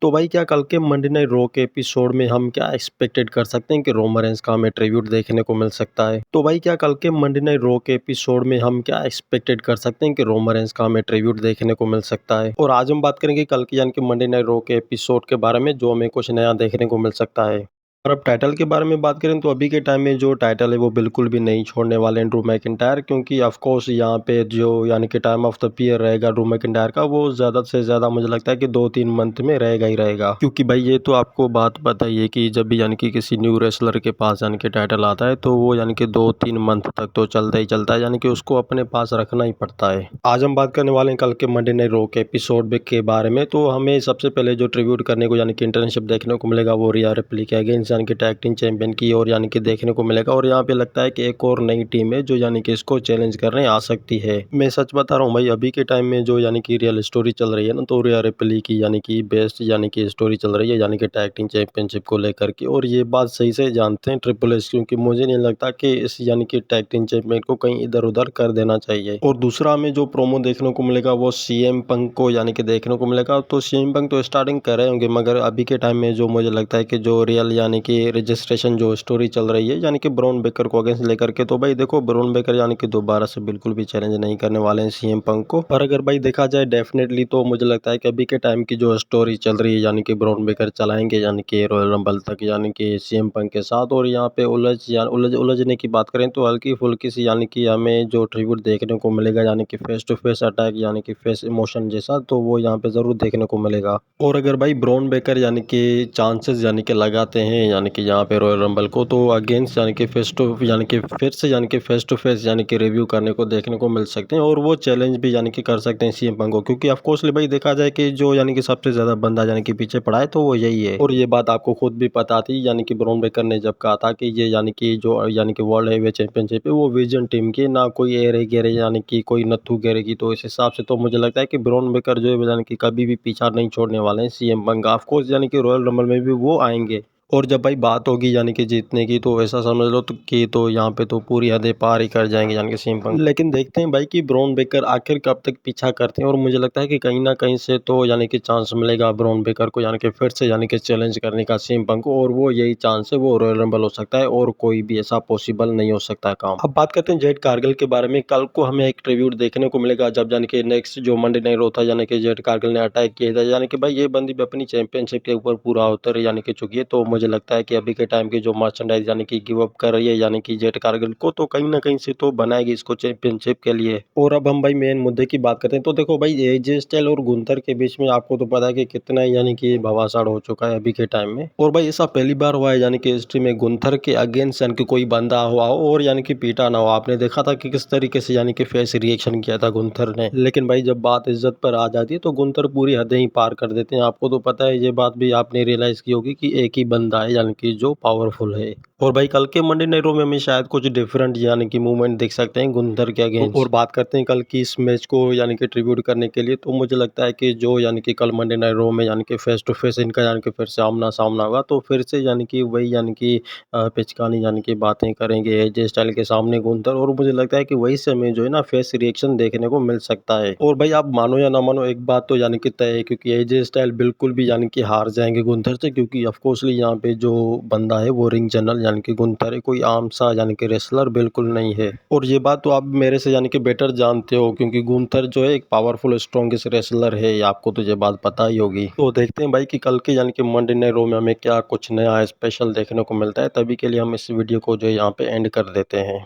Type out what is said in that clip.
तो भाई क्या कल के मंडे नाइट रॉ के एपिसोड में हम क्या एक्सपेक्टेड कर सकते हैं कि रोमन रेंस का हमें ट्रिब्यूट देखने को मिल सकता है। तो भाई क्या कल के मंडे नाइट रॉ के एपिसोड में हम क्या एक्सपेक्टेड कर सकते हैं कि रोमन रेंस का हमें ट्रिब्यूट देखने को मिल सकता है। और आज हम बात करेंगे कल की यानी कि मंडे नाइट रॉ के एपिसोड के बारे में जो हमें कुछ नया देखने को मिल सकता है। और अब टाइटल के बारे में बात करें तो अभी के टाइम में जो टाइटल है वो बिल्कुल भी नहीं छोड़ने वाले हैं ड्रू मैकिंटायर, क्योंकि ऑफ कोर्स यहाँ पे जो यानी कि टाइम ऑफ द पीयर रहेगा ड्रू मैकिंटायर का वो ज़्यादा से ज़्यादा मुझे लगता है कि 2-3 मंथ में रहेगा ही रहेगा। क्योंकि भाई ये तो आपको बात पता ही है कि जब भी यानी कि किसी न्यू रेसलर के पास यानी कि टाइटल आता है तो वो यानी कि 2-3 मंथ तक तो चलता ही चलता है, यानी कि उसको अपने पास रखना ही पड़ता है। आज हम बात करने वाले हैं कल के मंडे नाइट रॉ के एपिसोड के बारे में। तो हमें सबसे पहले जो ट्रिब्यूट करने को यानी कि इंटर्नशिप देखने को मिलेगा वो रिया रिप्ली के अगेंस्ट यानी कि टैग टीम चैंपियन की और यानी कि देखने को मिलेगा। और यहाँ पे लगता है कि एक और नई टीम है जो यानी कि इसको चैलेंज करने आ सकती है। मैं सच बता रहा हूँ भाई, अभी के टाइम में जो यानी कि रियल स्टोरी चल रही है ना, तो रिया रिप्ली की यानी कि बेस्ट यानी कि स्टोरी चल रही है यानी कि टैग टीम चैंपियनशिप को लेकर के। और ये बात सही से जानते हैं ट्रिपल एच, क्योंकि मुझे नहीं लगता कि इस यानी कि टैग टीम चैंपियन को कहीं इधर उधर कर देना चाहिए। और दूसरा हमें जो प्रोमो देखने को मिलेगा वो सीएम पंक को यानी कि देखने को मिलेगा। तो सीएम पंक तो स्टार्टिंग कर रहे होंगे, मगर अभी के टाइम में जो मुझे लगता है कि जो रियल यानी कि रजिस्ट्रेशन जो स्टोरी चल रही है यानी कि ब्रॉन बेकर को अगेंस्ट लेकर के, तो भाई देखो ब्रॉन बेकर यानी कि दोबारा से बिल्कुल भी चैलेंज नहीं करने वाले हैं सीएम पंक को। पर अगर भाई देखा जाए डेफिनेटली तो मुझे लगता है कि अभी के टाइम की जो स्टोरी चल रही है यानी कि ब्रॉन बेकर चलाएंगे यानी कि रॉयल रंबल तक यानी कि सीएम पंक के साथ। और यहाँ पे उलझने की बात करें तो हल्की फुल्की सी यानी कि हमें जो ट्रिब्यूट देखने को मिलेगा यानी कि फेस टू फेस अटैक यानी कि फेस इमोशन जैसा, तो वो यहाँ पे जरूर देखने को मिलेगा। और अगर भाई ब्रॉन बेकर यानी कि चांसेस यानी कि लगाते हैं यानी कि यहाँ पे रॉयल रंबल को, तो अगेंस्ट यानी कि फेस टू यानी कि फिर से यानी कि फेस टू फेस यानी कि रिव्यू करने को देखने को मिल सकते हैं। और वो चैलेंज भी यानी कि कर सकते हैं सीएम पंक को, क्योंकि ऑफकोर्सली भाई देखा जाए कि जो यानी कि सबसे ज्यादा बंदा यानी कि पीछे पड़ा है तो वो यही है। और ये बात आपको खुद भी पता थी यानी कि ब्रॉन बेकर ने जब कहा था कि ये यानी कि जो यानी कि वर्ल्ड हेवीवेट चैंपियनशिप है वो विजन टीम की, ना कोई एरे गेरे यानी कि कोई नथु गेरे की। तो इस हिसाब से तो मुझे लगता है कि ब्रॉन बेकर जो है यानी कि कभी भी पीछा नहीं छोड़ने वाले हैं सीएम पंक। ऑफकोर्स यानी कि रॉयल रंबल में भी वो आएंगे। और जब भाई बात होगी यानी कि जीतने की, तो ऐसा समझ लो तो कि तो यहाँ पे तो पूरी हदें पार ही कर जाएंगे यानी कि सीएम पंक। लेकिन देखते हैं भाई कि ब्रॉन बेकर आखिर कब तक पीछा करते हैं। और मुझे लगता है कि कहीं ना कहीं से तो यानी कि चांस मिलेगा ब्रॉन बेकर को यानी कि फिर से यानी कि चैलेंज करने का सीएम पंक को। और वो यही चांस है, वो रॉयल रंबल हो सकता है और कोई भी ऐसा पॉसिबल नहीं हो सकता काम। अब बात करते हैं जेड कारगिल के बारे में। कल को हमें एक ट्रिब्यूट देखने को मिलेगा जब यानी कि नेक्स्ट जो मंडे नाइट रॉ था यानी कि जेड कारगिल ने अटैक किया था। यानी कि भाई ये बंदी भी अपनी चैंपियनशिप के ऊपर पूरा उतर यानी कि चुकी है। तो मुझे लगता है कि अभी के टाइम की जो मर्चेंडाइज यानी कि गिव अप कर रही है यानी कि जेड कारगिल को, तो कहीं ना कहीं से तो बनाएगी इसको चैंपियनशिप के लिए। और अब हम भाई मेन मुद्दे की बात करते हैं। तो देखो भाई एजे स्टाइल और गुंथर के बीच में आपको तो पता है कि कितना यानी कि भवासाड़ हो चुका है अभी के टाइम में। और भाई ऐसा पहली बार हुआ है यानी कि हिस्ट्री में गुंथर के अगेंस्ट यानी कि कोई बंदा हुआ हो और यानी कि पीटा ना हो। आपने देखा था कि किस तरीके से यानी कि फेस रिएक्शन किया था गुंथर ने। लेकिन भाई जब बात इज्जत पर आ जाती है तो गुंथर पूरी हदें ही पार कर देते हैं। आपको तो पता है, ये बात भी आपने रियलाइज की होगी कि एक ही बंदा है यानी कि जो पावरफुल है। और भाई कल के मंडे नाइट रॉ में हमें शायद कुछ डिफरेंट यानी कि मूवमेंट देख सकते हैं गुंथर के अगेंस्ट। और बात करते हैं कल की इस मैच को यानी कि ट्रिब्यूट करने के लिए, तो मुझे लगता है कि जो यानी कि कल मंडे नाइट रॉ में यानी कि फेस टू फेस इनका यानी कि फिर से आमना सामना होगा, तो फिर से यानी कि वही यानी कि पिचकानी यानी कि बातें करेंगे एजे स्टाइल के सामने गुंथर। और मुझे लगता है कि वही समय जो है ना फेस रिएक्शन देखने को मिल सकता है। और भाई आप मानो या ना मानो एक बात तो यानी कि तय है, क्योंकि एजे स्टाइल बिल्कुल भी यानी कि हार जाएंगे गुंथर से, क्योंकि ऑफकोर्सली यहाँ पे जो बंदा है वो रिंग जनरल यानी कि गुंथर है, कोई आम सा यानी कि रेसलर बिल्कुल नहीं है। और ये बात तो आप मेरे से यानी कि बेटर जानते हो, क्योंकि गुंथर जो है एक पावरफुल स्ट्रॉन्गेस्ट रेसलर है, ये आपको तो ये बात पता ही होगी। तो देखते हैं भाई कि कल के यानी कि मंडे नाइट रॉ में हमें क्या कुछ नया स्पेशल देखने को मिलता है। तभी के लिए हम इस वीडियो को जो है यहाँ पे एंड कर देते हैं।